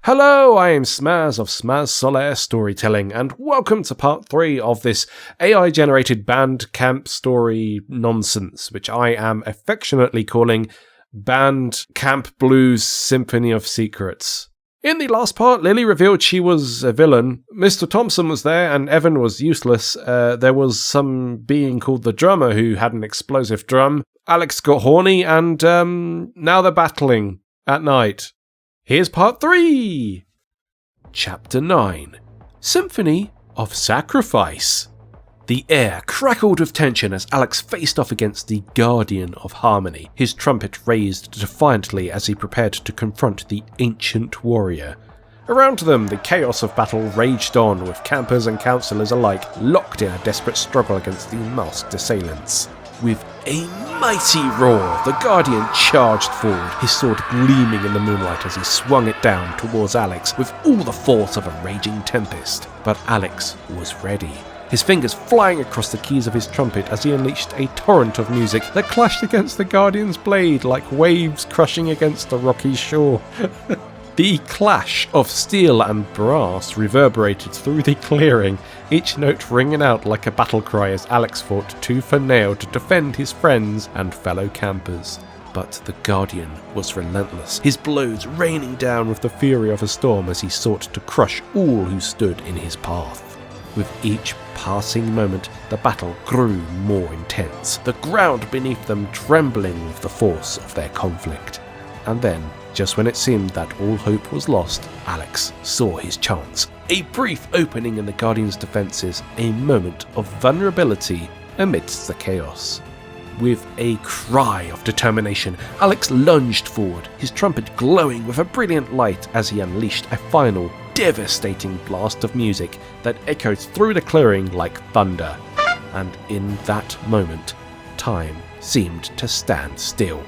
Hello, I am Smaz of Smaz Solaire Storytelling, and welcome to part 3 of this AI-generated Bandcamp story nonsense, which I am affectionately calling Bandcamp Blues Symphony of Secrets. In the last part, Lily revealed she was a villain. Mr. Thompson was there, and Evan was useless. There was some being called the drummer who had an explosive drum. Alex got horny, and now they're battling at night. Here's part 3! Chapter 9. Symphony of Sacrifice. The air crackled with tension as Alex faced off against the Guardian of Harmony, his trumpet raised defiantly as he prepared to confront the ancient warrior. Around them, the chaos of battle raged on, with campers and counsellors alike locked in a desperate struggle against the masked assailants. With a mighty roar, the Guardian charged forward, his sword gleaming in the moonlight as he swung it down towards Alex with all the force of a raging tempest. But Alex was ready, his fingers flying across the keys of his trumpet as he unleashed a torrent of music that clashed against the Guardian's blade like waves crushing against a rocky shore. The clash of steel and brass reverberated through the clearing, each note ringing out like a battle cry as Alex fought tooth for nail to defend his friends and fellow campers. But the Guardian was relentless, his blows raining down with the fury of a storm as he sought to crush all who stood in his path. With each passing moment, the battle grew more intense, the ground beneath them trembling with the force of their conflict. And then, just when it seemed that all hope was lost, Alex saw his chance. A brief opening in the Guardian's defences, a moment of vulnerability amidst the chaos. With a cry of determination, Alex lunged forward, his trumpet glowing with a brilliant light as he unleashed a final, devastating blast of music that echoed through the clearing like thunder. And in that moment, time seemed to stand still.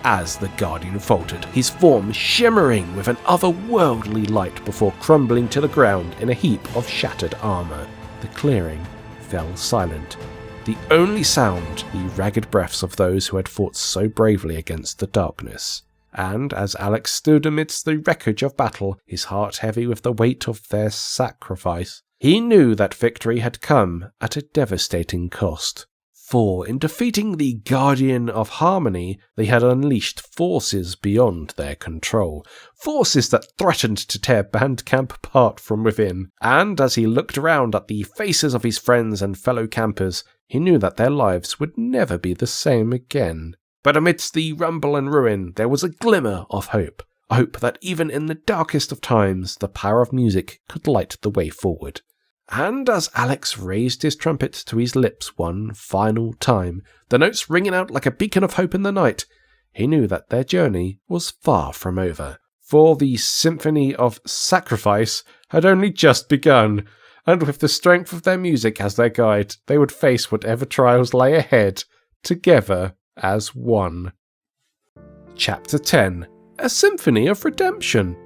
As the Guardian faltered, his form shimmering with an otherworldly light before crumbling to the ground in a heap of shattered armour. The clearing fell silent, the only sound the ragged breaths of those who had fought so bravely against the darkness. And as Alex stood amidst the wreckage of battle, his heart heavy with the weight of their sacrifice, he knew that victory had come at a devastating cost. For in defeating the Guardian of Harmony, they had unleashed forces beyond their control, forces that threatened to tear Bandcamp apart from within. And as he looked around at the faces of his friends and fellow campers, he knew that their lives would never be the same again. But amidst the rumble and ruin, there was a glimmer of hope, a hope that even in the darkest of times, the power of music could light the way forward. And as Alex raised his trumpet to his lips one final time, the notes ringing out like a beacon of hope in the night, he knew that their journey was far from over. For the Symphony of Sacrifice had only just begun, and with the strength of their music as their guide, they would face whatever trials lay ahead, together as one. Chapter 10. A Symphony of Redemption.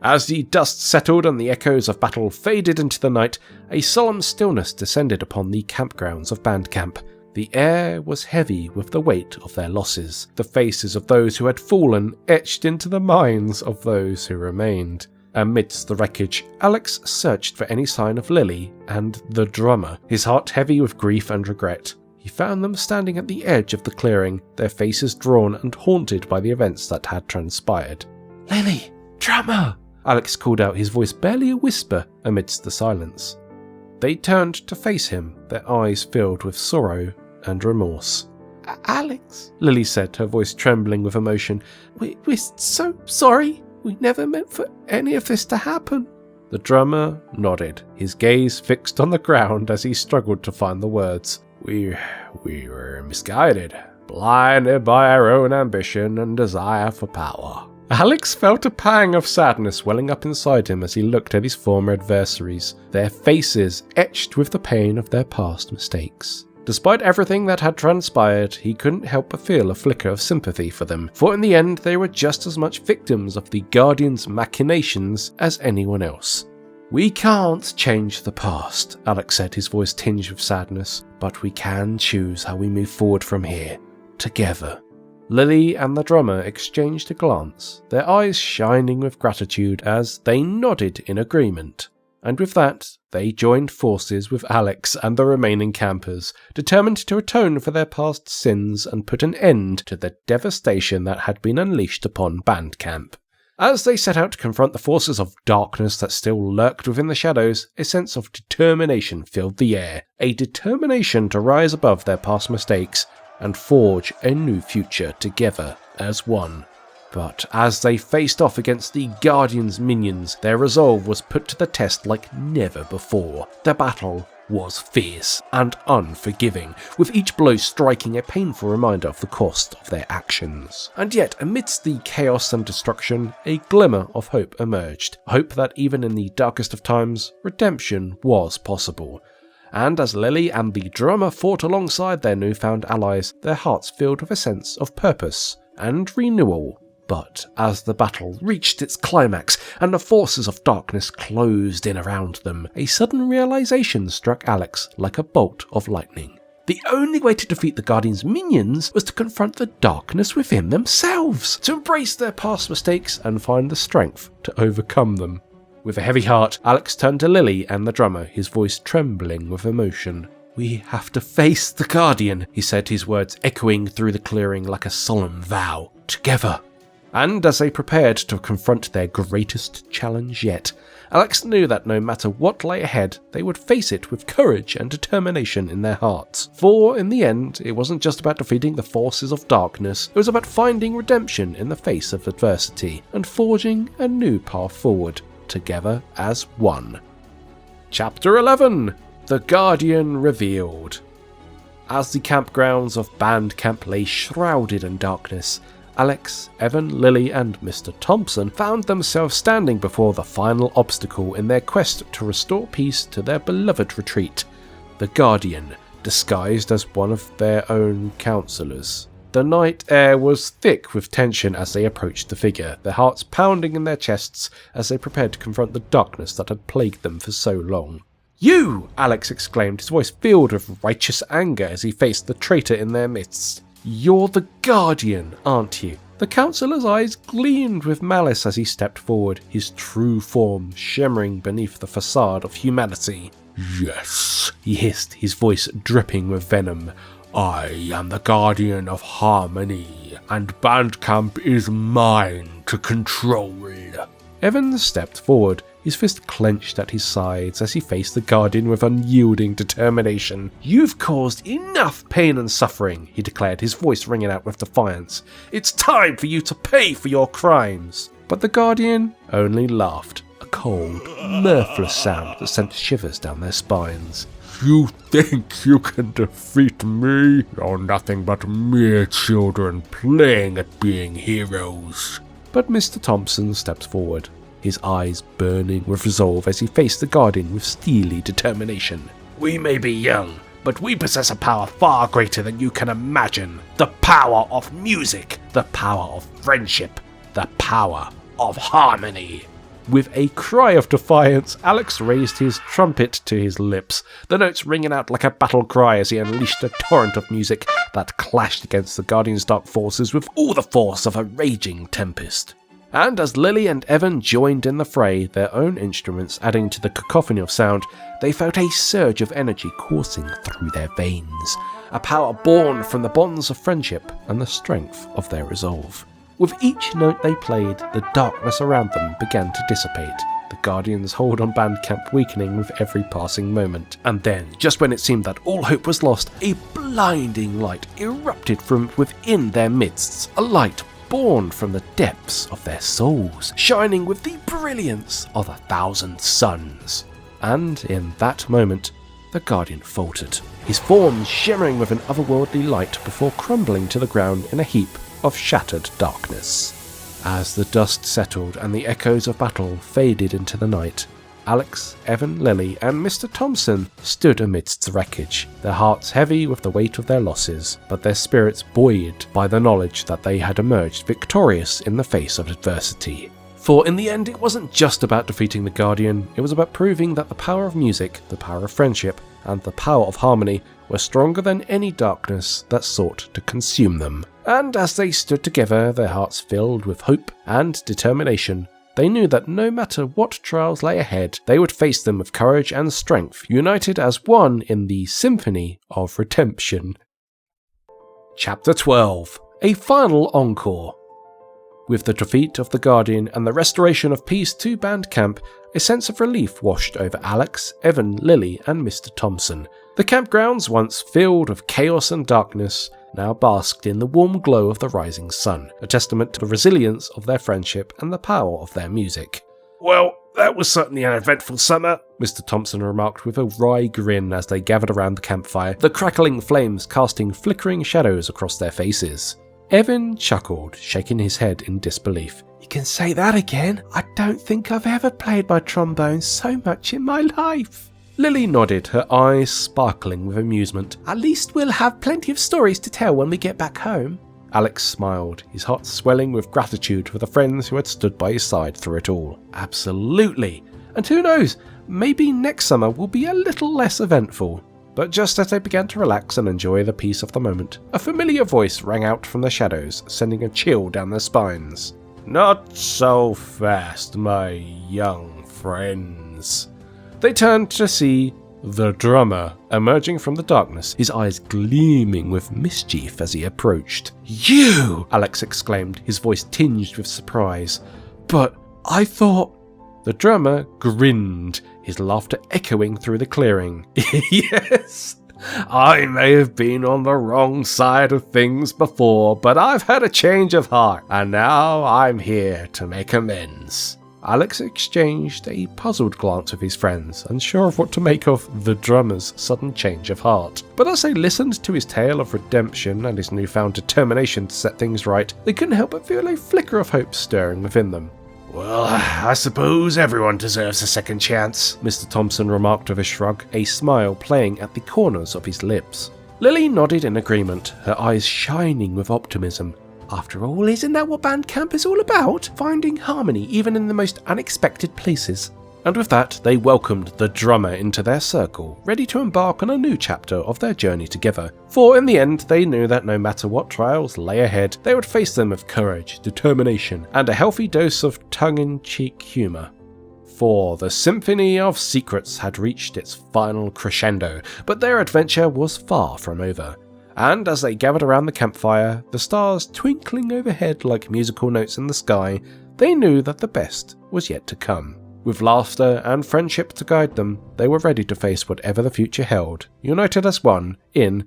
As the dust settled and the echoes of battle faded into the night, a solemn stillness descended upon the campgrounds of Bandcamp. The air was heavy with the weight of their losses, the faces of those who had fallen etched into the minds of those who remained. Amidst the wreckage, Alex searched for any sign of Lily and the drummer, his heart heavy with grief and regret. He found them standing at the edge of the clearing, their faces drawn and haunted by the events that had transpired. "Lily! Drummer!" Alex called out, his voice barely a whisper amidst the silence. They turned to face him, their eyes filled with sorrow and remorse. "Alex," Lily said, her voice trembling with emotion, We're so sorry. We never meant for any of this to happen." The drummer nodded, his gaze fixed on the ground as he struggled to find the words. We were misguided, blinded by our own ambition and desire for power." Alex felt a pang of sadness welling up inside him as he looked at his former adversaries, their faces etched with the pain of their past mistakes. Despite everything that had transpired, he couldn't help but feel a flicker of sympathy for them, for in the end they were just as much victims of the Guardian's machinations as anyone else. "We can't change the past," Alex said, his voice tinged with sadness, "but we can choose how we move forward from here, together." Lily and the drummer exchanged a glance, their eyes shining with gratitude as they nodded in agreement. And with that, they joined forces with Alex and the remaining campers, determined to atone for their past sins and put an end to the devastation that had been unleashed upon Bandcamp. As they set out to confront the forces of darkness that still lurked within the shadows, a sense of determination filled the air, a determination to rise above their past mistakes and forge a new future together as one. But as they faced off against the Guardian's minions, their resolve was put to the test like never before. The battle was fierce and unforgiving, with each blow striking a painful reminder of the cost of their actions. And yet, amidst the chaos and destruction, a glimmer of hope emerged. Hope that even in the darkest of times, redemption was possible. And as Lily and the drummer fought alongside their newfound allies, their hearts filled with a sense of purpose and renewal. But as the battle reached its climax and the forces of darkness closed in around them, a sudden realization struck Alex like a bolt of lightning. The only way to defeat the Guardian's minions was to confront the darkness within themselves, to embrace their past mistakes and find the strength to overcome them. With a heavy heart, Alex turned to Lily and the drummer, his voice trembling with emotion. "We have to face the Guardian," he said, his words echoing through the clearing like a solemn vow. "Together." And as they prepared to confront their greatest challenge yet, Alex knew that no matter what lay ahead, they would face it with courage and determination in their hearts. For, in the end, it wasn't just about defeating the forces of darkness, it was about finding redemption in the face of adversity, and forging a new path forward, together as one. Chapter 11: The Guardian Revealed. As the campgrounds of Bandcamp lay shrouded in darkness, Alex, Evan, Lily and Mr. Thompson found themselves standing before the final obstacle in their quest to restore peace to their beloved retreat, the Guardian, disguised as one of their own conselors. The night air was thick with tension as they approached the figure, their hearts pounding in their chests as they prepared to confront the darkness that had plagued them for so long. "You!" Alex exclaimed, his voice filled with righteous anger as he faced the traitor in their midst. "You're the Guardian, aren't you?" The counsellor's eyes gleamed with malice as he stepped forward, his true form shimmering beneath the facade of humanity. "Yes," he hissed, his voice dripping with venom. "I am the Guardian of Harmony, and Bandcamp is mine to control." Evan stepped forward, his fist clenched at his sides as he faced the Guardian with unyielding determination. "You've caused enough pain and suffering," he declared, his voice ringing out with defiance. "It's time for you to pay for your crimes." But the Guardian only laughed, a cold, mirthless sound that sent shivers down their spines. "You think you can defeat me? You're nothing but mere children playing at being heroes." But Mr. Thompson stepped forward, his eyes burning with resolve as he faced the Guardian with steely determination. "We may be young, but we possess a power far greater than you can imagine. The power of music, the power of friendship, the power of harmony." With a cry of defiance, Alex raised his trumpet to his lips, the notes ringing out like a battle cry as he unleashed a torrent of music that clashed against the Guardian's dark forces with all the force of a raging tempest. And as Lily and Evan joined in the fray, their own instruments adding to the cacophony of sound, they felt a surge of energy coursing through their veins, a power born from the bonds of friendship and the strength of their resolve. With each note they played, the darkness around them began to dissipate, the Guardian's hold on Bandcamp weakening with every passing moment. And then, just when it seemed that all hope was lost, a blinding light erupted from within their midst, a light born from the depths of their souls, shining with the brilliance of 1,000 suns. And in that moment, the Guardian faltered, his form shimmering with an otherworldly light before crumbling to the ground in a heap of shattered darkness. As the dust settled and the echoes of battle faded into the night, Alex, Evan, Lily, and Mr. Thompson stood amidst the wreckage, their hearts heavy with the weight of their losses, but their spirits buoyed by the knowledge that they had emerged victorious in the face of adversity. For in the end, it wasn't just about defeating the Guardian, it was about proving that the power of music, the power of friendship, and the power of harmony were stronger than any darkness that sought to consume them. And as they stood together, their hearts filled with hope and determination, they knew that no matter what trials lay ahead, they would face them with courage and strength, united as one in the Symphony of Redemption. Chapter 12. A Final Encore. With the defeat of the Guardian and the restoration of peace to Bandcamp, a sense of relief washed over Alex, Evan, Lily, and Mr. Thompson. The campgrounds, once filled with chaos and darkness, now basked in the warm glow of the rising sun, a testament to the resilience of their friendship and the power of their music. "Well, that was certainly an eventful summer," Mr. Thompson remarked with a wry grin as they gathered around the campfire, the crackling flames casting flickering shadows across their faces. Evan chuckled, shaking his head in disbelief. "You can say that again. I don't think I've ever played my trombone so much in my life." Lily nodded, her eyes sparkling with amusement. "At least we'll have plenty of stories to tell when we get back home." Alex smiled, his heart swelling with gratitude for the friends who had stood by his side through it all. Absolutely. And who knows, maybe next summer will be a little less eventful. But just as they began to relax and enjoy the peace of the moment, a familiar voice rang out from the shadows, sending a chill down their spines. "Not so fast, my young friends." They turned to see the drummer emerging from the darkness, his eyes gleaming with mischief as he approached. "You!" Alex exclaimed, his voice tinged with surprise. "But I thought..." The drummer grinned, his laughter echoing through the clearing. "Yes, I may have been on the wrong side of things before, but I've had a change of heart, and now I'm here to make amends." Alex exchanged a puzzled glance with his friends, unsure of what to make of the drummer's sudden change of heart. But as they listened to his tale of redemption and his newfound determination to set things right, they couldn't help but feel a flicker of hope stirring within them. "Well, I suppose everyone deserves a second chance," Mr. Thompson remarked with a shrug, a smile playing at the corners of his lips. Lily nodded in agreement, her eyes shining with optimism. After all, isn't that what Bandcamp is all about? Finding harmony even in the most unexpected places. And with that, they welcomed the drummer into their circle, ready to embark on a new chapter of their journey together. For in the end, they knew that no matter what trials lay ahead, they would face them with courage, determination, and a healthy dose of tongue-in-cheek humour. For the Symphony of Secrets had reached its final crescendo, but their adventure was far from over. And as they gathered around the campfire, the stars twinkling overhead like musical notes in the sky, they knew that the best was yet to come. With laughter and friendship to guide them, they were ready to face whatever the future held, united as one in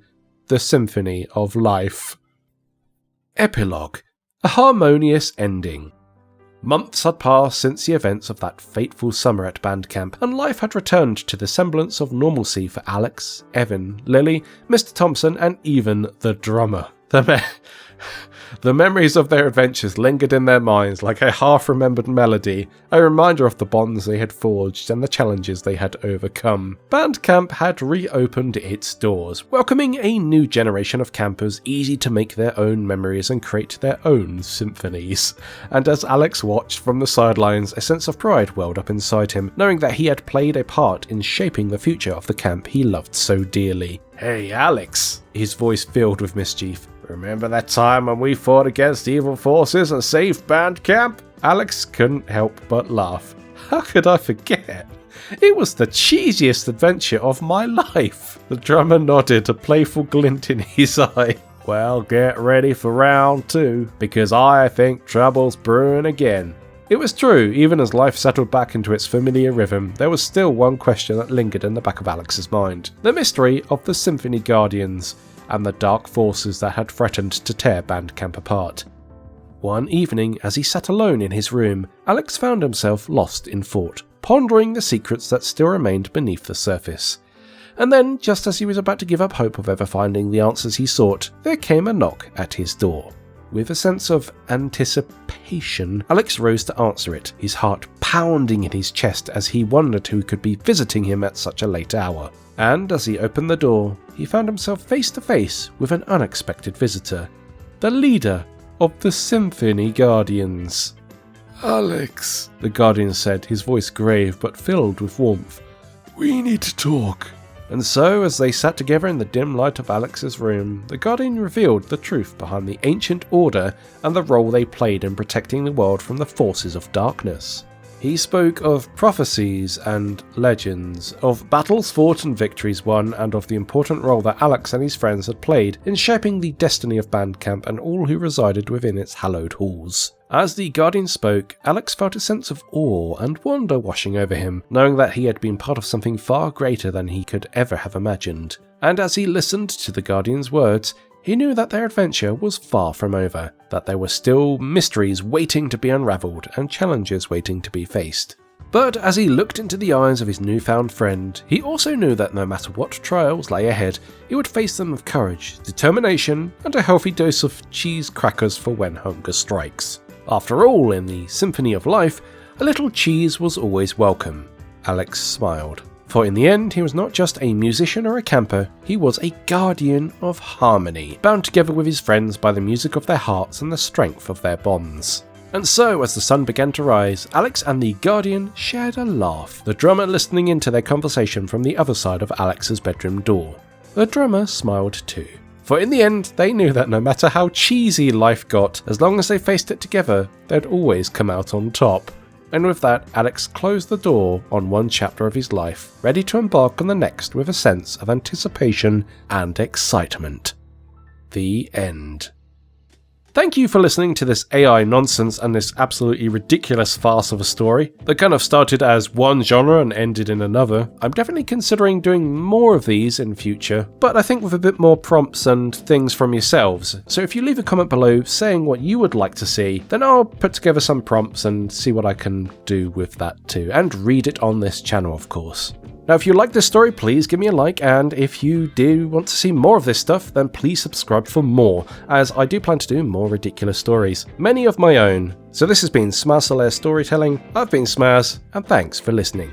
the Symphony of Life. Epilogue. A harmonious ending. Months had passed since the events of that fateful summer at Bandcamp, and life had returned to the semblance of normalcy for Alex, Evan, Lily, Mr. Thompson, and even the drummer. The memories of their adventures lingered in their minds like a half-remembered melody, a reminder of the bonds they had forged and the challenges they had overcome. Bandcamp had reopened its doors, welcoming a new generation of campers eager to make their own memories and create their own symphonies. And as Alex watched from the sidelines, a sense of pride welled up inside him, knowing that he had played a part in shaping the future of the camp he loved so dearly. "Hey, Alex," his voice filled with mischief. "Remember that time when we fought against evil forces and saved Bandcamp?" Alex couldn't help but laugh. How could I forget? It was the cheesiest adventure of my life. The drummer nodded, a playful glint in his eye. "Well, get ready for round 2, because I think trouble's brewing again." It was true, even as life settled back into its familiar rhythm, there was still one question that lingered in the back of Alex's mind. The mystery of the Symphony Guardians, and the dark forces that had threatened to tear Bandcamp apart. One evening, as he sat alone in his room, Alex found himself lost in thought, pondering the secrets that still remained beneath the surface. And then, just as he was about to give up hope of ever finding the answers he sought, there came a knock at his door. With a sense of anticipation, Alex rose to answer it, his heart pounding in his chest as he wondered who could be visiting him at such a late hour. And as he opened the door, he found himself face to face with an unexpected visitor, the leader of the Symphony Guardians. "Alex," the Guardian said, his voice grave but filled with warmth. "We need to talk." And so, as they sat together in the dim light of Alex's room, the Guardian revealed the truth behind the ancient order and the role they played in protecting the world from the forces of darkness. He spoke of prophecies and legends, of battles fought and victories won, and of the important role that Alex and his friends had played in shaping the destiny of Bandcamp and all who resided within its hallowed halls. As the Guardian spoke, Alex felt a sense of awe and wonder washing over him, knowing that he had been part of something far greater than he could ever have imagined. And as he listened to the Guardian's words, he knew that their adventure was far from over, that there were still mysteries waiting to be unravelled and challenges waiting to be faced. But as he looked into the eyes of his newfound friend, he also knew that no matter what trials lay ahead, he would face them with courage, determination, and a healthy dose of cheese crackers for when hunger strikes. After all, in the symphony of life, a little cheese was always welcome. Alex smiled. For in the end, he was not just a musician or a camper, he was a guardian of harmony, bound together with his friends by the music of their hearts and the strength of their bonds. And so, as the sun began to rise, Alex and the Guardian shared a laugh, the drummer listening into their conversation from the other side of Alex's bedroom door. The drummer smiled too. For in the end, they knew that no matter how cheesy life got, as long as they faced it together, they'd always come out on top. And with that, Alex closed the door on one chapter of his life, ready to embark on the next with a sense of anticipation and excitement. The end. Thank you for listening to this AI nonsense and this absolutely ridiculous farce of a story that kind of started as one genre and ended in another. I'm definitely considering doing more of these in future, but I think with a bit more prompts and things from yourselves. So if you leave a comment below saying what you would like to see, then I'll put together some prompts and see what I can do with that too, and read it on this channel, of course. Now, if you like this story, please give me a like, and if you do want to see more of this stuff, then please subscribe for more, as I do plan to do more ridiculous stories, many of my own. So this has been SoS Storytelling, I've been Smaz, and thanks for listening.